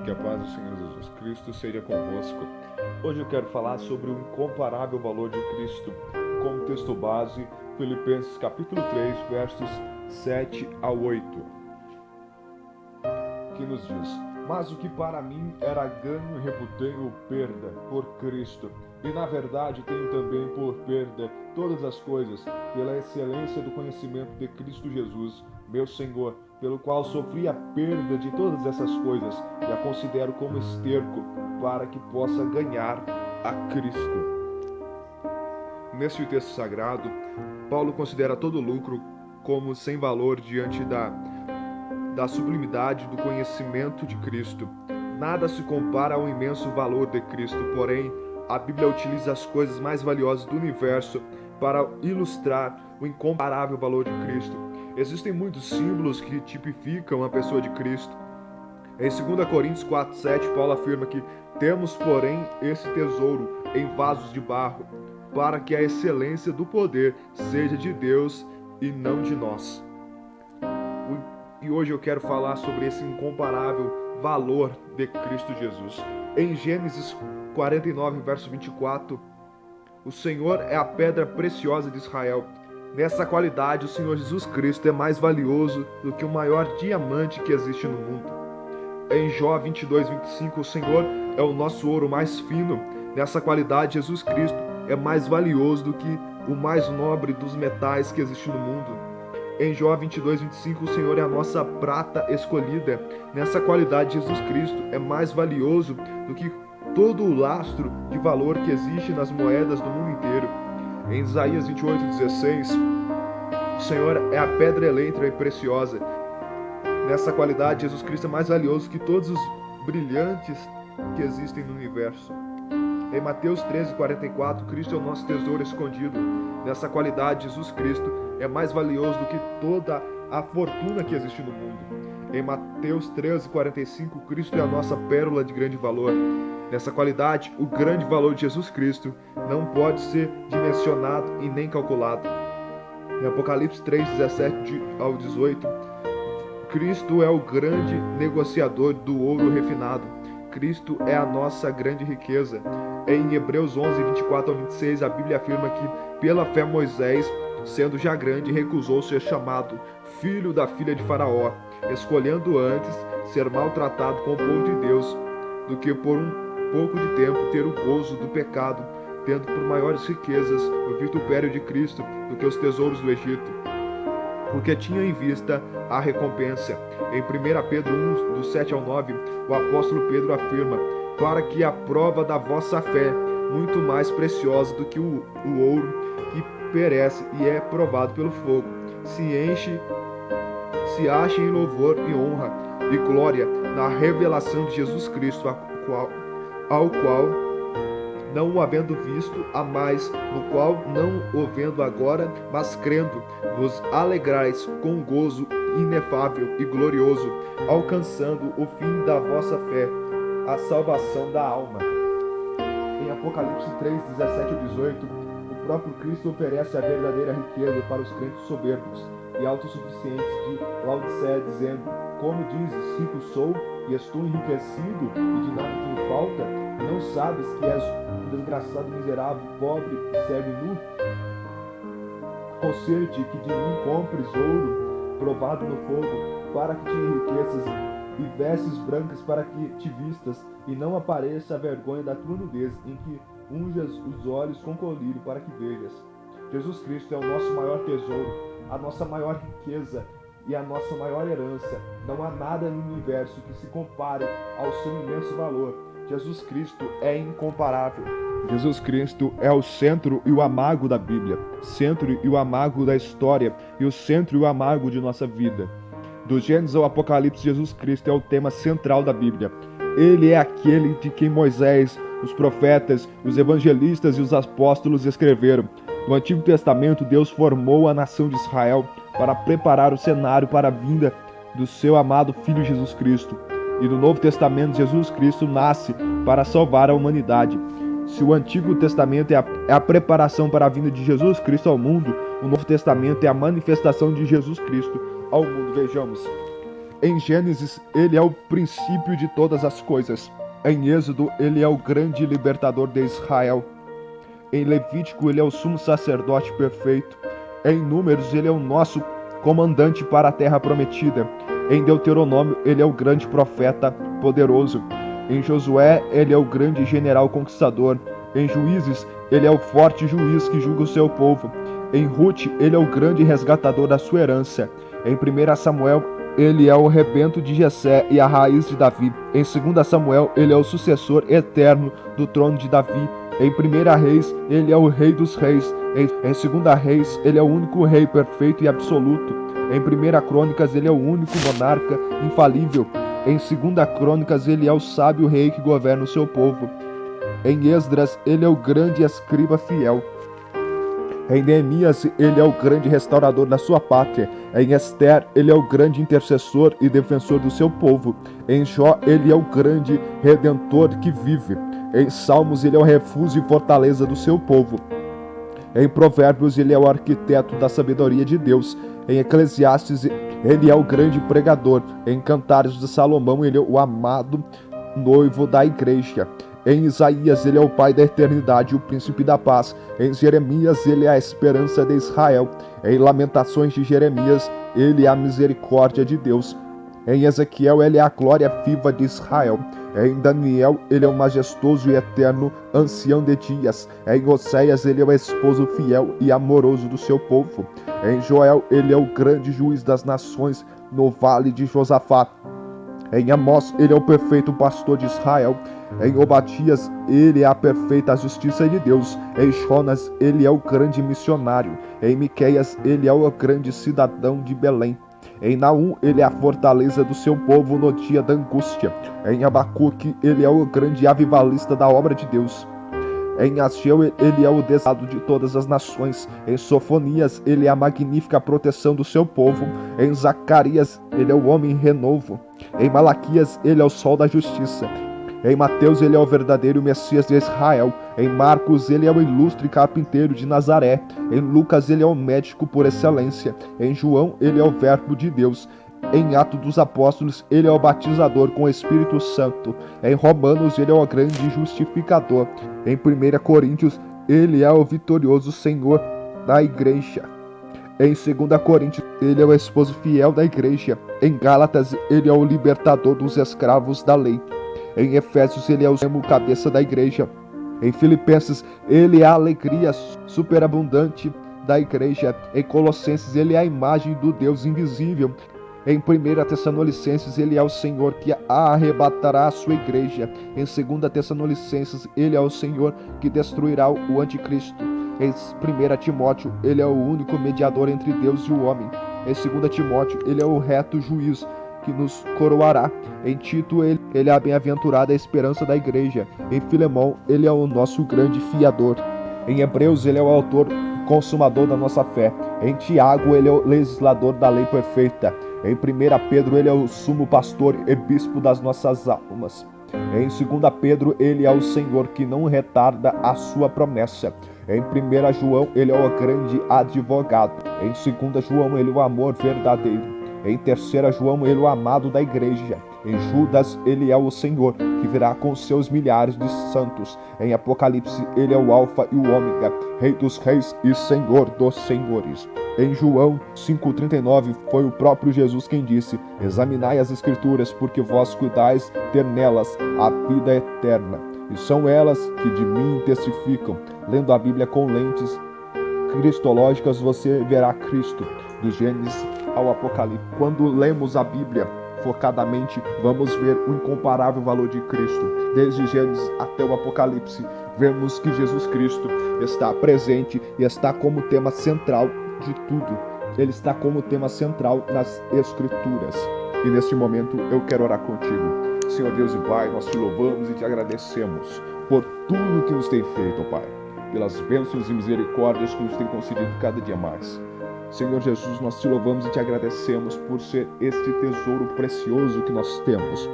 Que a paz do Senhor Jesus Cristo seja convosco. Hoje eu quero falar sobre o incomparável valor de Cristo. Como texto base, Filipenses capítulo 3, versos 7 a 8, que nos diz: Mas o que para mim era ganho, reputei-o perda por Cristo. E na verdade tenho também por perda todas as coisas, pela excelência do conhecimento de Cristo Jesus, meu Senhor, pelo qual sofri a perda de todas essas coisas e a considero como esterco, para que possa ganhar a Cristo. Neste texto sagrado, Paulo considera todo lucro como sem valor diante da sublimidade do conhecimento de Cristo. Nada se compara ao imenso valor de Cristo, porém, a Bíblia utiliza as coisas mais valiosas do universo para ilustrar o incomparável valor de Cristo. Existem muitos símbolos que tipificam a pessoa de Cristo. Em 2 Coríntios 4:7, Paulo afirma que temos, porém, esse tesouro em vasos de barro, para que a excelência do poder seja de Deus e não de nós. E hoje eu quero falar sobre esse incomparável valor de Cristo Jesus. Em Gênesis 49, verso 24, o Senhor é a pedra preciosa de Israel. Nessa qualidade, o Senhor Jesus Cristo é mais valioso do que o maior diamante que existe no mundo. Em Jó 22, 25, o Senhor é o nosso ouro mais fino. Nessa qualidade, Jesus Cristo é mais valioso do que o mais nobre dos metais que existe no mundo. Em Jó 22, 25, o Senhor é a nossa prata escolhida. Nessa qualidade, Jesus Cristo é mais valioso do que todo o lastro de valor que existe nas moedas do mundo inteiro. Em Isaías 28, 16, o Senhor é a pedra eleita e preciosa. Nessa qualidade, Jesus Cristo é mais valioso que todos os brilhantes que existem no universo. Em Mateus 13, 44, Cristo é o nosso tesouro escondido. Nessa qualidade, Jesus Cristo é mais valioso do que toda a fortuna que existe no mundo. Em Mateus 13, 45, Cristo é a nossa pérola de grande valor. Nessa qualidade, o grande valor de Jesus Cristo não pode ser dimensionado e nem calculado. Em Apocalipse 3, 17 ao 18, Cristo é o grande negociador do ouro refinado. Cristo é a nossa grande riqueza. Em Hebreus 11, 24 ao 26, a Bíblia afirma que, pela fé, Moisés, sendo já grande, recusou ser chamado filho da filha de Faraó, escolhendo antes ser maltratado com o povo de Deus, do que por um pouco de tempo ter o gozo do pecado, tendo por maiores riquezas o vitupério de Cristo do que os tesouros do Egito, porque tinha em vista a recompensa. Em 1 Pedro 1, do 7 ao 9, o apóstolo Pedro afirma: para que a prova da vossa fé, muito mais preciosa do que o ouro que perece e é provado pelo fogo, se ache em louvor e honra e glória na revelação de Jesus Cristo, ao qual, não o havendo visto a mais, no qual, não o vendo agora, mas crendo, vos alegrais com gozo inefável e glorioso, alcançando o fim da vossa fé, a salvação da alma. Em Apocalipse 3, 17 ao 18, o próprio Cristo oferece a verdadeira riqueza para os crentes soberbos e autossuficientes de Laodiceia, dizendo: como dizes, rico sou e estou enriquecido e de nada tenho falta, não sabes que és um desgraçado, miserável, pobre e cego e nu? Aconselho-te que de mim compres ouro provado no fogo, para que te enriqueças, e vestes brancas para que te vistas, e não apareça a vergonha da tua nudez, em que unjas os olhos com colírio para que vejas. Jesus Cristo é o nosso maior tesouro, a nossa maior riqueza e a nossa maior herança. Não há nada no universo que se compare ao seu imenso valor. Jesus Cristo é incomparável. Jesus Cristo é o centro e o amago da Bíblia, centro e o amago da história e o centro e o amago de nossa vida. Do Gênesis ao Apocalipse, Jesus Cristo é o tema central da Bíblia. Ele é aquele de quem Moisés, os profetas, os evangelistas e os apóstolos escreveram. No Antigo Testamento, Deus formou a nação de Israel para preparar o cenário para a vinda do seu amado Filho Jesus Cristo. E no Novo Testamento, Jesus Cristo nasce para salvar a humanidade. Se o Antigo Testamento é a preparação para a vinda de Jesus Cristo ao mundo, o Novo Testamento é a manifestação de Jesus Cristo ao mundo. Vejamos. Em Gênesis, ele é o princípio de todas as coisas. Em Êxodo, ele é o grande libertador de Israel. Em Levítico, ele é o sumo sacerdote perfeito. Em Números, ele é o nosso comandante para a terra prometida. Em Deuteronômio, ele é o grande profeta poderoso. Em Josué, ele é o grande general conquistador. Em Juízes, ele é o forte juiz que julga o seu povo. Em Ruth, ele é o grande resgatador da sua herança. Em 1 Samuel, ele é o rebento de Jessé e a raiz de Davi. Em 2 Samuel, ele é o sucessor eterno do trono de Davi. Em 1 Reis, ele é o rei dos reis. Em 2 Reis, ele é o único rei perfeito e absoluto. Em 1 Crônicas, ele é o único monarca infalível. Em 2 Crônicas, ele é o sábio rei que governa o seu povo. Em Esdras, ele é o grande escriba fiel. Em Neemias, ele é o grande restaurador da sua pátria. Em Ester, ele é o grande intercessor e defensor do seu povo. Em Jó, ele é o grande redentor que vive. Em Salmos, ele é o refúgio e fortaleza do seu povo. Em Provérbios, ele é o arquiteto da sabedoria de Deus. Em Eclesiastes, ele é o grande pregador. Em Cantares de Salomão, ele é o amado noivo da igreja. Em Isaías, ele é o pai da eternidade e o príncipe da paz. Em Jeremias, ele é a esperança de Israel. Em Lamentações de Jeremias, ele é a misericórdia de Deus. Em Ezequiel, ele é a glória viva de Israel. Em Daniel, ele é o majestoso e eterno ancião de dias. Em Oséias, ele é o esposo fiel e amoroso do seu povo. Em Joel, ele é o grande juiz das nações no vale de Josafá. Em Amós, ele é o perfeito pastor de Israel. Em Obadias, ele é a perfeita justiça de Deus. Em Jonas, ele é o grande missionário. Em Miqueias, ele é o grande cidadão de Belém. Em Naum, ele é a fortaleza do seu povo no dia da angústia. Em Abacuque, ele é o grande avivalista da obra de Deus. Em Ageu, ele é o desado de todas as nações. Em Sofonias, ele é a magnífica proteção do seu povo. Em Zacarias, ele é o homem renovo. Em Malaquias, ele é o sol da justiça. Em Mateus, ele é o verdadeiro Messias de Israel. Em Marcos, ele é o ilustre carpinteiro de Nazaré. Em Lucas, ele é o médico por excelência. Em João, ele é o verbo de Deus. Em Atos dos Apóstolos, ele é o batizador com o Espírito Santo. Em Romanos, ele é o grande justificador. Em 1 Coríntios, ele é o vitorioso Senhor da igreja. Em 2 Coríntios, ele é o esposo fiel da igreja. Em Gálatas, ele é o libertador dos escravos da lei. Em Efésios, ele é o cabeça da igreja. Em Filipenses, ele é a alegria superabundante da igreja. Em Colossenses, ele é a imagem do Deus invisível. Em 1 Tessalonicenses, ele é o Senhor que arrebatará a sua igreja. Em 2 Tessalonicenses, ele é o Senhor que destruirá o anticristo. Em 1 Timóteo, ele é o único mediador entre Deus e o homem. Em 2 Timóteo, ele é o reto juiz que nos coroará. Em Tito, ele é a bem-aventurada esperança da igreja. Em Filemão, ele é o nosso grande fiador. Em Hebreus, ele é o autor consumador da nossa fé. Em Tiago, ele é o legislador da lei perfeita. Em 1 Pedro, ele é o sumo pastor e bispo das nossas almas. Em 2 Pedro, ele é o Senhor que não retarda a sua promessa. Em 1 João, ele é o grande advogado. Em 2 João, ele é o amor verdadeiro. Em 3 João, ele é o amado da igreja. Em Judas, ele é o Senhor, que virá com seus milhares de santos. Em Apocalipse, ele é o Alfa e o Ômega, Rei dos reis e Senhor dos senhores. Em João 5,39, foi o próprio Jesus quem disse: examinai as Escrituras, porque vós cuidais ter nelas a vida eterna. E são elas que de mim testificam. Lendo a Bíblia com lentes cristológicas, você verá Cristo, do Gênesis ao Apocalipse. Quando lemos a Bíblia focadamente, vamos ver o incomparável valor de Cristo. Desde Gênesis até o Apocalipse, vemos que Jesus Cristo está presente e está como tema central de tudo. Ele está como tema central nas Escrituras. E neste momento eu quero orar contigo. Senhor Deus e Pai, nós te louvamos e te agradecemos por tudo que nos tem feito, ó Pai, pelas bênçãos e misericórdias que nos tem concedido cada dia mais. Senhor Jesus, nós te louvamos e te agradecemos por ser este tesouro precioso que nós temos,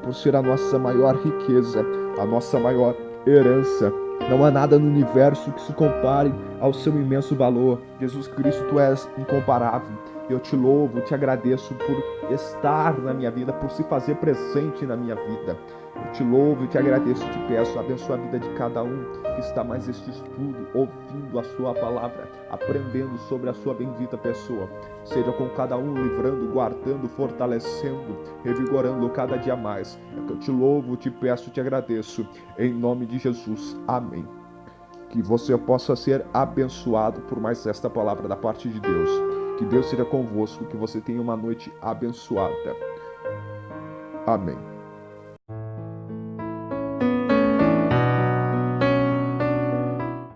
por ser a nossa maior riqueza, a nossa maior herança, Não há nada no universo que se compare ao seu imenso valor. Jesus Cristo, tu és incomparável. Eu te louvo, te agradeço por estar na minha vida, por se fazer presente na minha vida. Eu te louvo e te agradeço e te peço, abençoa a vida de cada um que está mais este estudo, ouvindo a sua palavra, aprendendo sobre a sua bendita pessoa. Seja com cada um livrando, guardando, fortalecendo, revigorando cada dia mais. É que eu te louvo, te peço, te agradeço. Em nome de Jesus. Amém. Que você possa ser abençoado por mais esta palavra da parte de Deus. Que Deus seja convosco, que você tenha uma noite abençoada. Amém.